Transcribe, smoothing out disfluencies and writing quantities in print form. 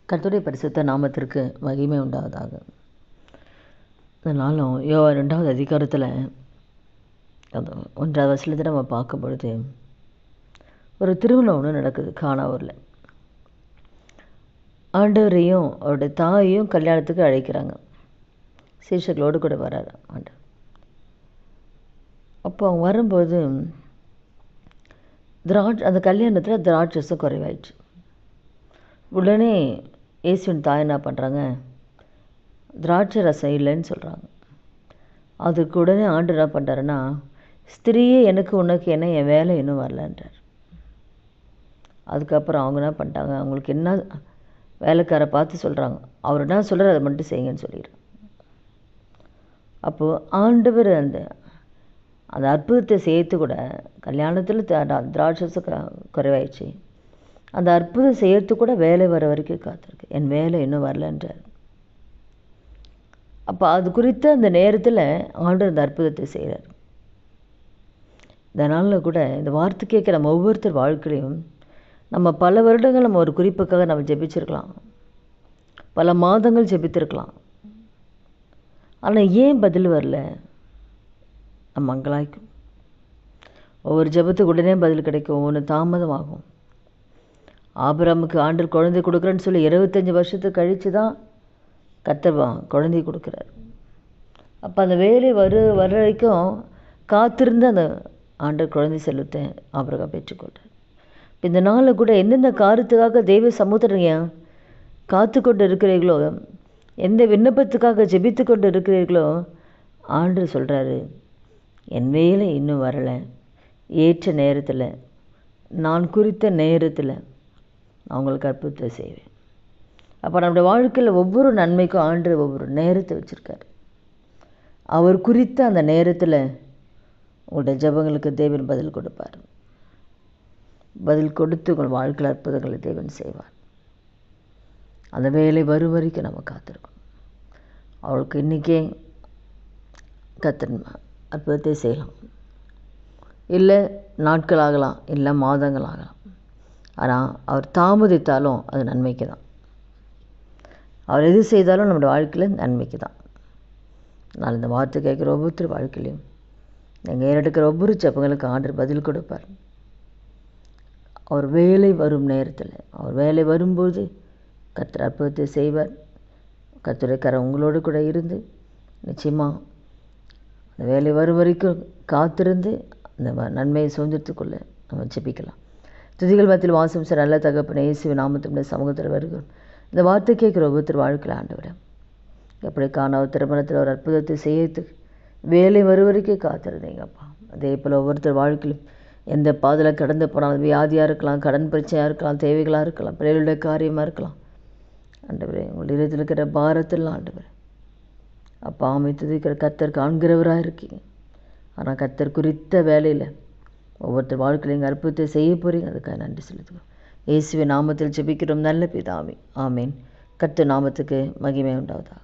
கர்த்தருடைய பரிசுத்த நாமத்திற்கு மகிமை உண்டாவதாக. இந்த நாளும் யோவா 2வது அதிகாரத்தில் அந்த 1வது வசனத்தை நம்ம பார்க்கும் பொழுது ஒரு திருமணம் ஒன்று நடக்குது கானாவூரில். ஆண்டவரையும் அவருடைய தாயையும் கல்யாணத்துக்கு அழைக்கிறாங்க. சீஷர்களோடு கூட வர்றாரு ஆண்டவர். அப்போ அவங்க வரும்போது அந்த கல்யாணத்தில் திராட்சரசம் குறைவாயிடுச்சு. உடனே இயேசுவின் தாய் என்ன பண்ணுறாங்க, திராட்சை ரசம் இல்லைன்னு சொல்கிறாங்க. அதுக்கு உடனே ஆண்டவர் என்ன பண்ணுறாருன்னா, ஸ்திரீயே எனக்கு உனக்கு என்ன, என் வேலை இன்னும் வரலன்றார். அதுக்கப்புறம் அவங்க என்ன பண்ணிட்டாங்க, அவங்களுக்கு என்ன வேலைக்காரை பார்த்து சொல்கிறாங்க, அவர் என்ன சொல்கிறார் அதை மட்டும் செய்யுங்கன்னு சொல்லிடுறாங்க. அப்போது ஆண்டவர் அந்த அற்புதத்தை சேர்த்து கூட கல்யாணத்தில் திராட்சை குறைவாயிடுச்சு, அந்த அற்புதம் செய்யறது கூட வேலை வர வரைக்கும் காத்திருக்கு, என் வேலை இன்னும் வரலன்றார். அப்போ அது குறித்த அந்த நேரத்தில் ஆண்டவர் அந்த அற்புதத்தை செய்கிறார். இதனால் கூட இந்த வார்த்தை கேட்குற நம்ம ஒவ்வொருத்தர் வாழ்க்கையிலையும் நம்ம பல வருடங்கள் நம்ம ஒரு குறிப்புக்காக நம்ம ஜெபிச்சிருக்கலாம், பல மாதங்கள் ஜெபித்திருக்கலாம். ஆனால் ஏன் பதில் வரல? நம்ம மங்களாய்க்கும். ஒவ்வொரு ஜெபத்துக்கு உடனே பதில் கிடைக்கும், ஒன்று தாமதமாகும். ஆபிரகாமுக்கு ஆண்டவர் குழந்தை கொடுக்குறேன்னு சொல்லி 25 வருஷத்துக்கு கழித்து தான் கர்த்தர் குழந்தை கொடுக்குறார். அப்போ அந்த வேலை வர வரைக்கும் காத்திருந்து அந்த ஆண்டவர் குழந்தை செலுத்த ஆபிரகாம் பெற்றுக்கொண்டார். இப்போ இந்த நாளில் கூட எந்தெந்த காரியத்துக்காக தெய்வ சமுத்திரம் காத்து கொண்டு இருக்கிறீர்களோ, எந்த விண்ணப்பத்துக்காக ஜெபித்து கொண்டு இருக்கிறீர்களோ, ஆண்டவர் சொல்கிறாரு, என் வேலை இன்னும் வரலை, ஏற்ற நேரத்தில், நான் குறித்த நேரத்தில் நான் உங்களுக்கு அற்புதத்தை செய்வேன். அப்போ நம்முடைய வாழ்க்கையில் ஒவ்வொரு நன்மைக்கும் ஆண்டவர் ஒவ்வொரு நேரத்தை வச்சுருக்காரு. அவர் குறித்த அந்த நேரத்தில் உங்களுடைய ஜெபங்களுக்கு தேவன் பதில் கொடுப்பார். பதில் கொடுத்து உங்கள் வாழ்க்கையில் அற்புதங்களை தேவன் செய்வார். அந்த வேலை வரும் வரைக்கும் நம்ம காத்திருக்கணும். அவளுக்கு இன்றைக்கே கர்த்தர் அற்புதத்தை செய்யலாம், இல்லை நாட்கள் ஆகலாம், இல்லை மாதங்கள் ஆகலாம். ஆனால் அவர் தாமதித்தாலும் அது நன்மைக்கு தான். அவர் எது செய்தாலும் நம்முடைய வாழ்க்கையில் நன்மைக்கு தான். நான் இந்த வார்த்தை கேட்குற ஒவ்வொருத்தர் வாழ்க்கையிலையும் நீங்கள் ஏறெடுக்கிற ஒவ்வொரு ஜெபங்களுக்கு ஆண்டவர் பதில் கொடுப்பார். அவர் வேலை வரும் நேரத்தில், அவர் வேலை வரும்போது கர்த்தர் அற்புதத்தை செய்வார். கர்த்தருடைய கரம் உங்களோடு கூட இருந்து நிச்சயமாக அந்த வேலை வரும் வரைக்கும் காத்திருந்து அந்த நன்மையை சுதந்திரத்துக்குள்ளே நம்ம ஜெபிக்கலாம். துதிகள் மத்தியில் வாசம் சார் நல்ல தகப்பனே, இயேசுவின் நாமத்தினுடைய சமூகத்தில் வருகிறோம். இந்த வார்த்தை கேட்குற ஒவ்வொருத்தர் வாழ்க்கையில் ஆண்டவரே, எப்படி காணாத திருமணத்தில் ஒரு அற்புதத்தை செய்யறதுக்கு வேலை வரும் வரைக்கும் காத்திருந்தீங்கப்பா. அதே போல் ஒவ்வொருத்தர் வாழ்க்கையிலும் எந்த பாதையில் கடந்து போனாலும், வியாதியாக இருக்கலாம், கடன் பிரச்சனையாக இருக்கலாம், தேவைகளாக இருக்கலாம், பிள்ளைகளுடைய காரியமாக இருக்கலாம், ஆண்டவரே உங்கள் இதயத்தில் இருக்கிற பாரத்தில் ஆண்டவரே அப்பா அமைத்து இருக்கிற கர்த்தர் காண்கிறவராக இருக்கீங்க. ஆனால் கர்த்தர் குறித்த வேலையில் ஒவ்வொருத்தர் வாழ்க்கையில் நீங்கள் அற்புதத்தை செய்ய போகிறீங்க. அதுக்காக நன்றி செலுத்துகிறோம். இயேசுவின் நாமத்தில் ஜெபிக்கிறோம் நல்ல பிதாவே, ஆமேன். கர்த்தர் நாமத்துக்கு மகிமை உண்டாவதா.